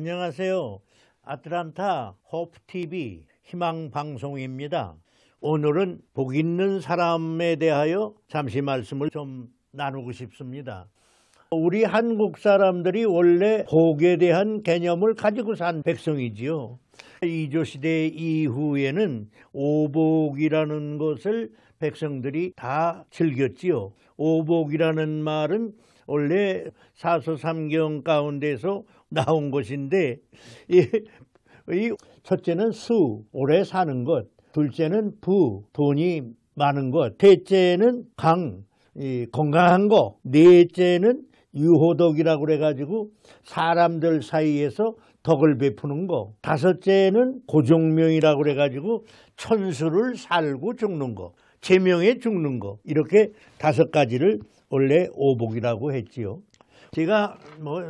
안녕하세요. 아틀란타 호프TV 희망방송입니다. 오늘은 복 있는 사람에 대하여 잠시 말씀을 좀 나누고 싶습니다. 우리 한국 사람들이 원래 복에 대한 개념을 가지고 산 백성이지요. 이조시대 이후에는 오복이라는 것을 백성들이 다 즐겼지요. 오복이라는 말은 원래 사서삼경 가운데서 나온 것인데, 이 첫째는 수, 오래 사는 것, 둘째는 부, 돈이 많은 것, 셋째는 강, 건강한 것, 넷째는 유호덕이라고 그래가지고 사람들 사이에서 덕을 베푸는 거, 다섯째는 고종명이라고 그래가지고 천수를 살고 죽는 거, 제명에 죽는 거, 이렇게 5가지를 원래 오복이라고 했지요. 제가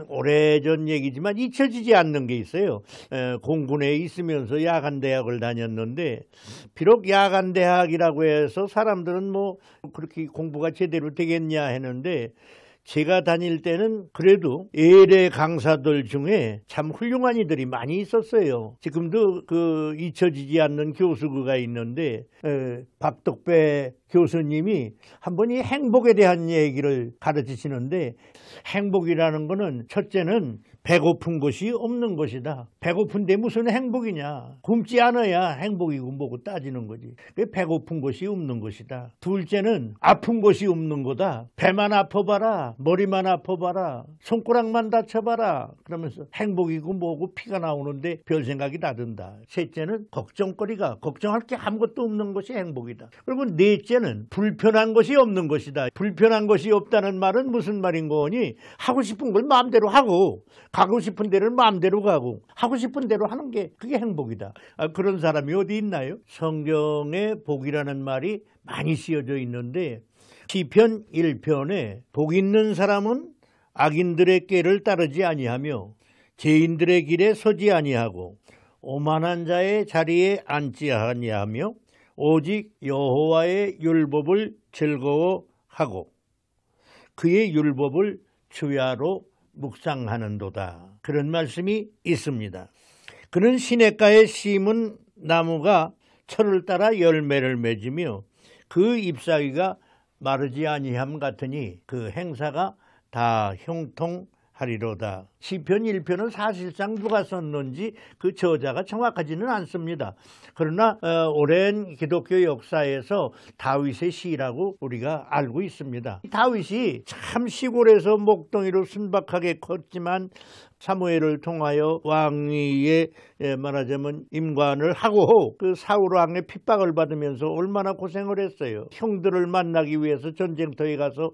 오래전 얘기지만 잊혀지지 않는 게 있어요. 공군에 있으면서 야간대학을 다녔는데, 비록 야간대학이라고 해서 사람들은 그렇게 공부가 제대로 되겠냐 했는데, 제가 다닐 때는 그래도 예래 강사들 중에 참 훌륭한 이들이 많이 있었어요. 지금도 잊혀지지 않는 교수가 있는데, 박덕배 교수님이 한 번 이 행복에 대한 얘기를 가르치시는데, 행복이라는 거는 첫째는 배고픈 것이 없는 것이다. 배고픈데 무슨 행복이냐. 굶지 않아야 행복이고 뭐고 따지는 거지. 배고픈 것이 없는 것이다. 둘째는 아픈 것이 없는 거다. 배만 아파봐라, 머리만 아파봐라, 손가락만 다쳐봐라, 그러면서 행복이고 뭐고 피가 나오는데 별 생각이 다 든다. 셋째는 걱정할 게 아무것도 없는 것이 행복이다. 그리고 넷째는 불편한 것이 없는 것이다. 불편한 것이 없다는 말은 무슨 말인 거니? 하고 싶은 걸 마음대로 하고, 가고 싶은 데를 마음대로 가고, 하고 싶은 대로 하는 게 그게 행복이다. 그런 사람이 어디 있나요? 성경에 복이라는 말이 많이 쓰여져 있는데, 시편 1편에 복 있는 사람은 악인들의 꾀를 따르지 아니하며 죄인들의 길에 서지 아니하고 오만한 자의 자리에 앉지 아니하며 오직 여호와의 율법을 즐거워하고 그의 율법을 주야로 묵상하는도다. 그런 말씀이 있습니다. 그는 시냇가에 심은 나무가 철을 따라 열매를 맺으며 그 잎사귀가 마르지 아니함 같으니 그 행사가 다 형통하리로다. 시편 1편은 사실상 누가 썼는지 그 저자가 정확하지는 않습니다. 그러나 오랜 기독교 역사에서 다윗의 시라고 우리가 알고 있습니다. 다윗이 참 시골에서 목동이로 순박하게 컸지만 사무엘을 통하여 왕위에 말하자면 임관을 하고 그 사울 왕의 핍박을 받으면서 얼마나 고생을 했어요. 형들을 만나기 위해서 전쟁터에 가서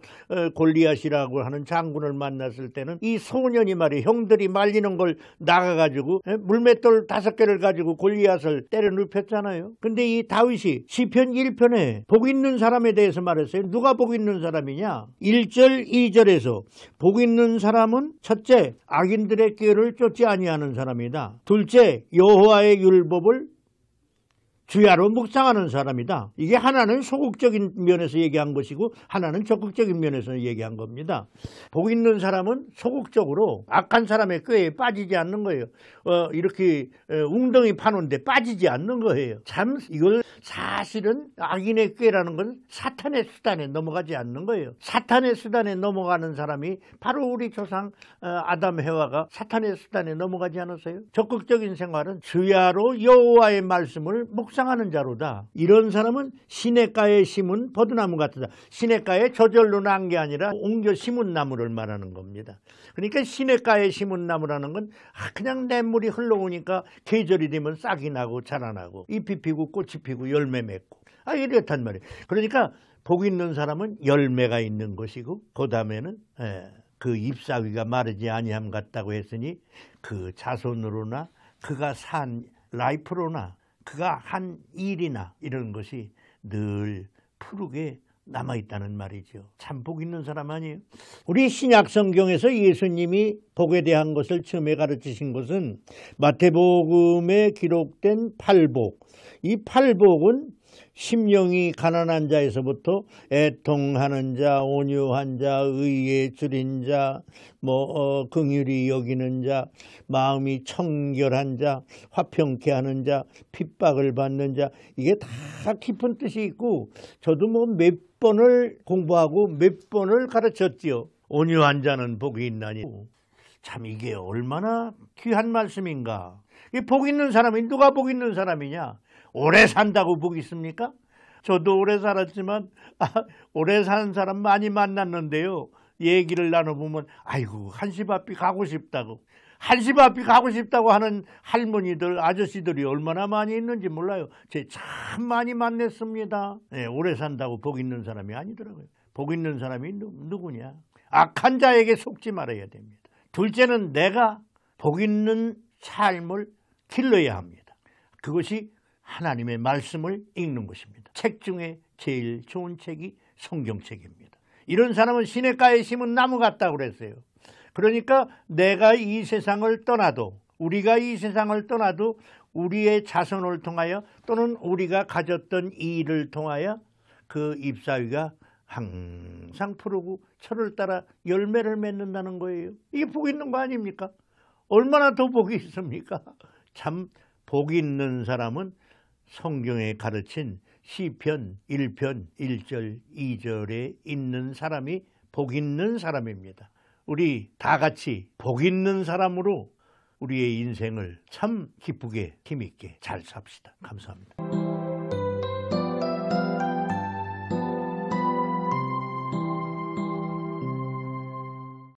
골리앗이라고 하는 장군을 만났을 때는 이 소년이 말이에요. 형들이 말리는 걸 나가가지고 물맷돌 5개를 가지고 골리앗을 때려 눕혔잖아요. 근데 이 다윗이 시편 1편에 복 있는 사람에 대해서 말했어요. 누가 복 있는 사람이냐? 1절 2절에서 복 있는 사람은 첫째, 악인들의 꾀를 쫓지 아니하는 사람이다. 둘째, 여호와의 율법을 주야로 묵상하는 사람이다. 이게 하나는 소극적인 면에서 얘기한 것이고 하나는 적극적인 면에서 얘기한 겁니다. 복 있는 사람은 소극적으로 악한 사람의 꾀에 빠지지 않는 거예요. 이렇게 웅덩이 파는데 빠지지 않는 거예요. 참 이걸 사실은 악인의 꾀라는 건 사탄의 수단에 넘어가지 않는 거예요. 사탄의 수단에 넘어가는 사람이 바로 우리 조상 아담 해와가 사탄의 수단에 넘어가지 않았어요. 적극적인 생활은 주야로 여호와의 말씀을 묵상하는 자로다. 이런 사람은 시냇가에 심은 버드나무 같다. 시냇가에 저절로 난 게 아니라 옮겨 심은 나무를 말하는 겁니다. 그러니까 시냇가에 심은 나무라는 건 그냥 냇물이 흘러오니까 계절이 되면 싹이 나고 자라나고 잎이 피고 꽃이 피고 열매 맺고 이렇단 말이에요. 그러니까 복 있는 사람은 열매가 있는 것이고 그 다음에는 그 잎사귀가 마르지 아니함 같다고 했으니 그 자손으로나 그가 산 라이프로나 그가 한 일이나 이런 것이 늘 푸르게 남아있다는 말이죠. 참 복 있는 사람 아니에요? 우리 신약 성경에서 예수님이 복에 대한 것을 처음에 가르치신 것은 마태복음에 기록된 8복. 이 8복은 심령이 가난한 자에서부터 애통하는 자, 온유한 자, 의에 줄인 자, 긍휼히 여기는 자, 마음이 청결한 자, 화평케 하는 자, 핍박을 받는 자, 이게 다 깊은 뜻이 있고 저도 몇 번을 공부하고 몇 번을 가르쳤지요. 온유한 자는 복이 있나니. 참 이게 얼마나 귀한 말씀인가. 이 복 있는 사람이 누가 복 있는 사람이냐? 오래 산다고 복 있습니까? 저도 오래 살았지만 오래 사는 사람 많이 만났는데요. 얘기를 나눠보면 아이고 한시 앞이 가고 싶다고. 한시 앞이 가고 싶다고 하는 할머니들 아저씨들이 얼마나 많이 있는지 몰라요. 제 참 많이 만났습니다. 네, 오래 산다고 복 있는 사람이 아니더라고요. 복 있는 사람이 누구냐? 악한 자에게 속지 말아야 됩니다. 둘째는 내가 복 있는 삶을 길러야 합니다. 그것이 하나님의 말씀을 읽는 것입니다. 책 중에 제일 좋은 책이 성경책입니다. 이런 사람은 시냇가에 심은 나무 같다고 그랬어요. 그러니까 내가 이 세상을 떠나도, 우리가 이 세상을 떠나도 우리의 자손을 통하여 또는 우리가 가졌던 이 일을 통하여 그 잎사위가 항상 푸르고 철을 따라 열매를 맺는다는 거예요. 이게 복 있는 거 아닙니까? 얼마나 더 복이 있습니까? 참 복 있는 사람은 성경에 가르친 시편 1편 1절 2절에 있는 사람이 복 있는 사람입니다. 우리 다 같이 복 있는 사람으로 우리의 인생을 참 기쁘게 힘있게 잘 삽시다. 감사합니다.